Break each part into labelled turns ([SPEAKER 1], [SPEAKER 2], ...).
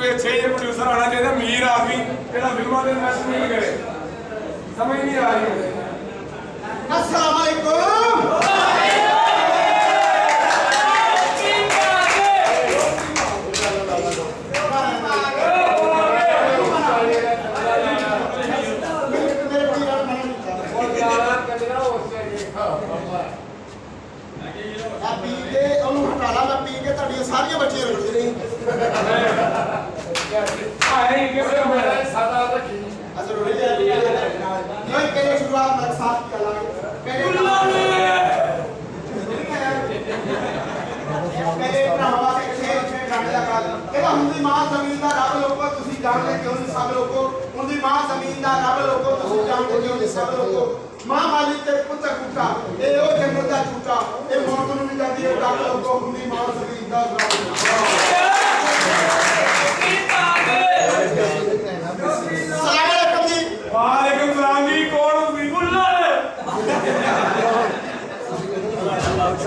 [SPEAKER 1] कोई अच्छे ये प्रोड्यूसर आना चाहिए, अमीर आदमी जो फिल्मों में इन्वेस्टमेंट करे। समझ नहीं आ रही।
[SPEAKER 2] अस्सलाम वालेकुम। सारियां बच्चियां रखते रही शुरुआत ਹੁੰਦੀ ਮਾਂ ਜ਼ਮੀਨ ਦਾ ਰੱਬ ਲੋਕੋ ਤੁਸੀਂ ਜਾਣਦੇ ਕਿਉਂ ਨਹੀਂ ਸਭ ਲੋਕੋ ਹੁੰਦੀ ਮਾਂ ਜ਼ਮੀਨ ਦਾ ਰੱਬ ਲੋਕੋ ਤੁਸੀਂ ਜਾਣਦੇ ਕਿਉਂ ਨਹੀਂ ਸਭ ਲੋਕੋ ਮਾਂ ਮਾਲਿਕ ਤੇ ਪੁੱਤ ਕੁੱਟਾ ਇਹ ਉਹ ਜੰਗਲ ਦਾ ਝੂਟਾ ਇਹ ਮੌਤ ਨੂੰ ਵੀ ਜਾਂਦੀ ਹੈ ਰੱਬ ਲੋਕੋ ਹੁੰਦੀ ਮਾਂ ਜ਼ਮੀਨ ਦਾ
[SPEAKER 1] वालेकुम सलाम जी। कौन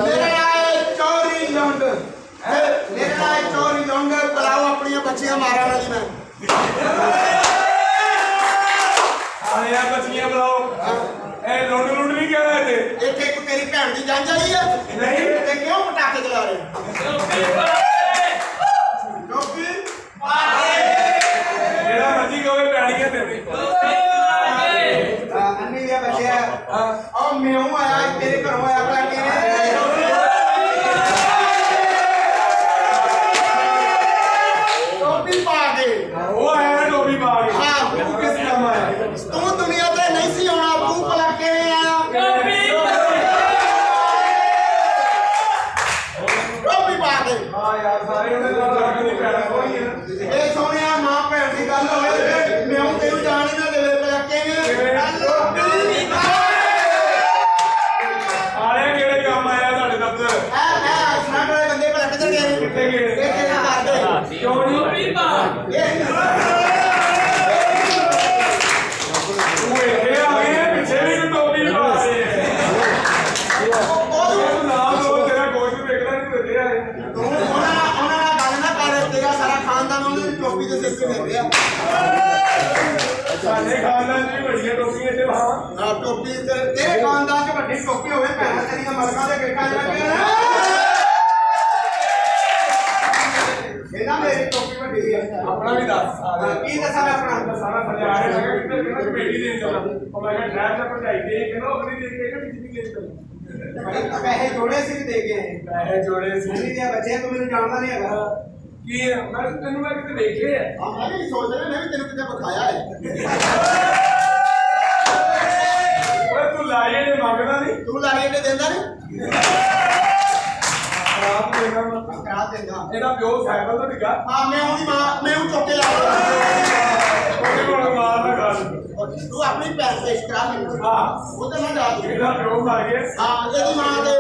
[SPEAKER 2] मेरा नाम है चौरी लौंड। मेरा नाम है चौरी लौंड। बुलाओ अपनी बच्चियां मारा वाली मैं
[SPEAKER 1] आया बच्चियां बुलाओ। ए लौंड लौंड नहीं कह रहे थे।
[SPEAKER 2] एक एक तेरी भैन दी जान जाई है नहीं ते क्यों पटाखे चला रहे टोपी मारे
[SPEAKER 1] जेड़ा मर्जी कहो पैणियां तेरे
[SPEAKER 2] अन्नी दिया बच्चे और मैं हूं आया तेरे घरों आया भला टोपी पा के
[SPEAKER 1] वो आया टोपी पा के।
[SPEAKER 2] हां तू किस काम आया तू दुनिया ते नहीं सी होना तू भला किवें आया टोपी पा के।
[SPEAKER 1] हां यार सारे उन्हें लग नहीं पैणा कोई है
[SPEAKER 2] ए सोनिया मां भैन दी गल होए मैं हूं तेनू जान ही ना देवे भला किवें टोपी पा
[SPEAKER 1] आए केड़े काम आया साडे दफ्तर
[SPEAKER 2] ए स्नाड वाले बंदे भला किधर गए
[SPEAKER 1] किथे गए
[SPEAKER 2] ए तेरे मार दे
[SPEAKER 1] क्यों नहीं तू इथे आ गए पीछे भी टोपी पा रहे हैं ਉਹ ਨਾਮ ਲੋ ਤੇਰਾ ਕੋਈ ਵੀ ਵੇਖਦਾ ਨਹੀਂ ਇੱਥੇ ਆਏ
[SPEAKER 2] ਤੂੰ ਉਹਨਾਂ ਨਾਲ ਗੱਲ ਨਾ ਕਰ ਤੇਰਾ ਸਾਰਾ ਖਾਨਦਾਨ ਉਹਨਾਂ ਦੀ ਟੋਪੀ ਦੇ ਸਿਰ ਤੇ ਦੇ ਰਿਹਾ
[SPEAKER 1] ਸਾਡੇ ਖਾਨਦਾਨ ਦੀ ਵੱਡੀਆਂ ਟੋਪੀਆਂ ਤੇ ਹਾਂ
[SPEAKER 2] ਟੋਪੀ ਤੇਰੇ ਖਾਨਦਾਨ 'ਚ ਵੱਡੀ ਟੋਪੀ ਹੋਵੇ ਭੈਣਾਂ ਤੇਰੀਆਂ ਮਰਗਾਂ ਦੇ ਗੇਟਾਂ ਲੱਗੇ ਇਹਨਾਂ ਮੇਰੀ ਟੋਪੀ ਵੱਡੀ ਹੈ
[SPEAKER 1] ਆਪਣਾ ਵੀ ਦੱਸ
[SPEAKER 2] ਕੀ ਦੱਸਾਂ ਮੈਂ ਆਪਣਾ
[SPEAKER 1] ਸਾਰਾ ਸਜਾ ਆ ਰਿਹਾ ਹੈ ਕਿ ਕਿਹਨਾਂ ਬੇਟੀ ਦੇ ਚਲਾ ਉਹ ਮੈਂ ਕਿਹਾ ਡਰਾਈਵ ਦਾ ਭਜਾਈ ਦੇ ਕਿ ਨਾ ਆਪਣੀ ਦੇ ਕੇ ਬਿਜਲੀ ਦੇ ਚਲਾ
[SPEAKER 2] ਪੈਸੇ ਜੋੜੇ ਸੀ ਦੇ ਕੇ
[SPEAKER 1] ਪੈਸੇ ਜੋੜੇ ਸੀ
[SPEAKER 2] ਨਹੀਂ ਦੇ ਬੱਚੇ ਤੂੰ ਮੈਨੂੰ ਜਾਣਦਾ ਨਹੀਂ ਹੈਗਾ
[SPEAKER 1] ਕੀ ਮੈਂ ਤੈਨੂੰ ਮੈਂ ਕਿਤੇ ਦੇਖੇ ਆ
[SPEAKER 2] ਮੈਂ ਵੀ ਸੋਚ ਰਿਹਾ ਮੈਂ ਵੀ ਤੈਨੂੰ ਕਿਤੇ ਵਿਖਾਇਆ ਹੈ
[SPEAKER 1] ਓਏ ਤੂੰ ਲਾਏ ਨੇ ਮੰਗਦਾ ਨਹੀਂ
[SPEAKER 2] ਤੂੰ ਲਾਗੇ ਤੇ ਦਿੰਦਾ ਨਹੀਂ
[SPEAKER 1] ਰਾਤ ਦੇਗਾ ਮੈਂ
[SPEAKER 2] ਕਰਾ ਦਿੰਦਾ
[SPEAKER 1] ਇਹਦਾ ਪਿਓ ਸਾਈਕਲ ਤੋਂ ਡਿੱਗਾ
[SPEAKER 2] ਹਾਂ ਮੈਂ ਉਹਦੀ ਮਾਂ ਮੈਂ ਉਹ ਚੁੱਕ ਕੇ ਲਾ
[SPEAKER 1] ਉਹਦੇ ਕੋਲ ਮਾਰ ਨਾ ਕਰ
[SPEAKER 2] ਤੂੰ ਆਪਣੀ ਪੈਰ ਪੇਸ਼ ਕਰਾ ਮੈਨੂੰ
[SPEAKER 1] ਹਾਂ
[SPEAKER 2] ਉਹਦੇ ਨਾਲ ਜਾ ਤੂੰ
[SPEAKER 1] ਇਹਦਾ ਪਿਓ ਮਰ ਗਿਆ
[SPEAKER 2] ਹਾਂ ਇਹਦੀ ਮਾਂ ਦੇ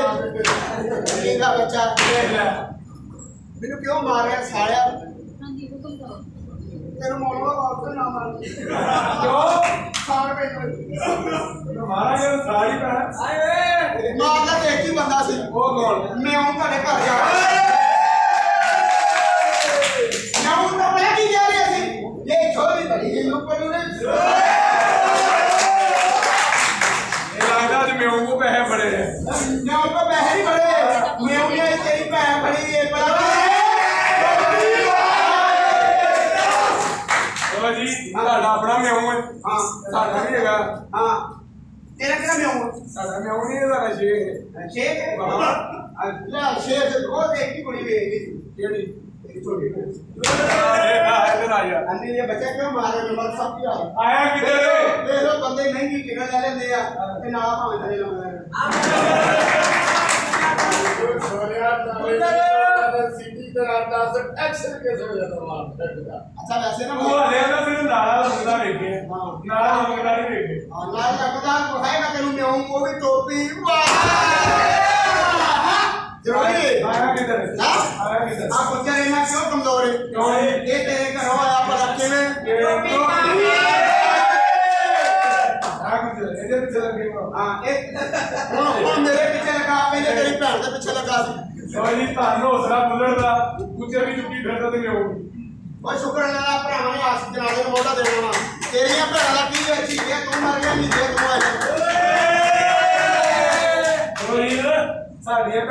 [SPEAKER 2] ਇਹਦਾ ਬੱਚਾ
[SPEAKER 1] ਦੇਖ ਲੈ
[SPEAKER 2] ਮੈਨੂੰ ਕਿਉਂ ਮਾਰਿਆ ਸਾਲਿਆ
[SPEAKER 3] ਹਾਂਜੀ ਹੁਕਮ ਕਰੋ।
[SPEAKER 2] ਤੈਨੂੰ ਮੌਲਾ ਵਾਪਸ ਨਾ ਮਾਰ
[SPEAKER 1] ਕਿਉਂ
[SPEAKER 2] ਸਾਰ ਪੈ
[SPEAKER 1] ਮਾਰਾ ਗਿਆ ਸਾਰੀ ਪੈਣਾ ਆਏ
[SPEAKER 2] ਮਾਰਦਾ ਤੇ ਇੱਕ ਹੀ ਬੰਦਾ ਸੀ
[SPEAKER 1] ਉਹ ਕੌਣ
[SPEAKER 2] ਮੈਂ ਉਹ ਤੁਹਾਡੇ ਘਰ ਜਾ ਮੈਂ ਉਹ ਤਾਂ ਮੈਂ ਕੀ ਕਹਿ ਰਿਹਾ ਸੀ ਇਹ ਛੋਰੀ ਬੜੀ ਜਿਹੀ ਉੱਪਰ ਨੂੰ
[SPEAKER 1] ਇਹ ਲੱਗਦਾ ਤੇ ਮੈਂ ਉਹ ਪੈਸੇ ਬੜੇ ਹੈ
[SPEAKER 2] ਮੈਂ ਉਹ ਤੋਂ ਪੈਸੇ ਨਹੀਂ ਬੜੇ ਮੈਂ ਉਹਨੇ ਤੇਰੀ ਭੈਣ ਬੜੀ ਇਹ ਬੜਾ
[SPEAKER 1] ਉਹ ਜੀ ਤੁਹਾਡਾ ਆਪਣਾ ਮਿਆਉਂ ਹੈ
[SPEAKER 2] ਹਾਂ
[SPEAKER 1] ਸਾਡਾ ਵੀ ਹੈਗਾ
[SPEAKER 2] ਹਾਂ ਤੇਰਾ ਕਿਹੜਾ ਮਿਆਉਂ
[SPEAKER 1] ਸਾਡਾ ਮਿਆਉਂ ਨਹੀਂ ਇਹਦਾ ਸ਼ੇਖ ਹੈ
[SPEAKER 2] ਸ਼ੇਖ ਅੱਲਾ ਸ਼ੇਖ ਉਹ ਇੱਕ ਹੀ ਕੁੜੀ ਵੇਖੀ
[SPEAKER 1] ਕਿਹੜੀ
[SPEAKER 2] ਇੱਕ ਛੋਟੀ
[SPEAKER 1] ਇੱਧਰ ਆ ਜਾ
[SPEAKER 2] ਅੰਨੀ ਦੇ ਬੱਚੇ ਕਿਉਂ ਮਾਰੇ ਨੰਬਰ ਸਭ ਕੀ
[SPEAKER 1] ਆਇਆ ਕਿੱਧਰ
[SPEAKER 2] ਦੇਖ ਲੋ ਬੰਦੇ ਮਹਿੰਗੀ ਟਿਕਟ ਲੈ ਲੈਂਦੇ ਆ ਤੇ ਨਾਲ ਭਾਵੇਂ ਥਲੇ ਲਾਉਂਦੇ
[SPEAKER 4] सिटी कराता से एक्शन कैसे हो जाता वहां
[SPEAKER 2] ਅੱਛਾ ਵੈਸੇ ਨਾ
[SPEAKER 1] ਉਹ ਹਲੇ ਉਹਦਾ ਸਿਰ ਨਾਲਾ ਲੱਗਦਾ ਵੇਖੇ ਨਾਲਾ ਲੱਗਦਾ ਨਹੀਂ ਵੇਖੇ
[SPEAKER 2] ਨਾਲ ਲੱਗਦਾ ਕੋ ਹੈਗਾ ਤੈਨੂੰ ਮਿਆਉਂ ਉਹ ਵੀ ਟੋਪੀ ਵਾਹ ਜਰੂਰੀ
[SPEAKER 1] ਆਇਆ ਕਿੱਧਰ
[SPEAKER 2] ਹਾਂ
[SPEAKER 1] ਆਇਆ ਕਿੱਧਰ
[SPEAKER 2] ਆ ਬੱਚਾ ਇਹਨਾਂ ਕਿਉਂ ਕਮਜ਼ੋਰ ਹੈ
[SPEAKER 1] ਕਿਉਂ
[SPEAKER 2] ਇਹ ਤੇਰੇ ਘਰੋਂ ਆਇਆ ਭਲਾ ਕਿਵੇਂ
[SPEAKER 1] ਇਹਦੇ ਪਿੱਛੇ ਲੱਗੇ
[SPEAKER 2] ਹਾਂ ਇਹ ਹੁਣ ਮੇਰੇ ਪਿੱਛੇ ਲੱਗਾ ਪਹਿਲੇ ਤੇਰੀ ਭੈਣ ਦੇ ਪਿੱਛੇ ਲੱਗਾ ਸੀ
[SPEAKER 1] ਸੋਈ ਧੰਨ ਹੌਸਲਾ ਬੁੱਲੜ ਦਾ ਉੱਚੇ ਵੀ ਚੁੱਕੀ ਫਿਰਦਾ ਤੇ ਮਿਆਉਂ
[SPEAKER 2] ਓਏ ਸ਼ੁਕਰ ਅੱਲਾ ਦਾ ਭਰਾਵਾਂ ਨੇ ਆਸ ਜਨਾਲੇ ਨੂੰ ਮੋਢਾ ਦੇਣਾ ਵਾ ਤੇਰੀਆਂ ਭੈਣਾਂ ਦਾ ਕੀ ਵੇਚੀ ਗਿਆ ਤੂੰ ਮਰ ਗਿਆ ਮਹੀਨੇ ਤੂੰ ਆਇਆ
[SPEAKER 1] ਸਾਡੀਆਂ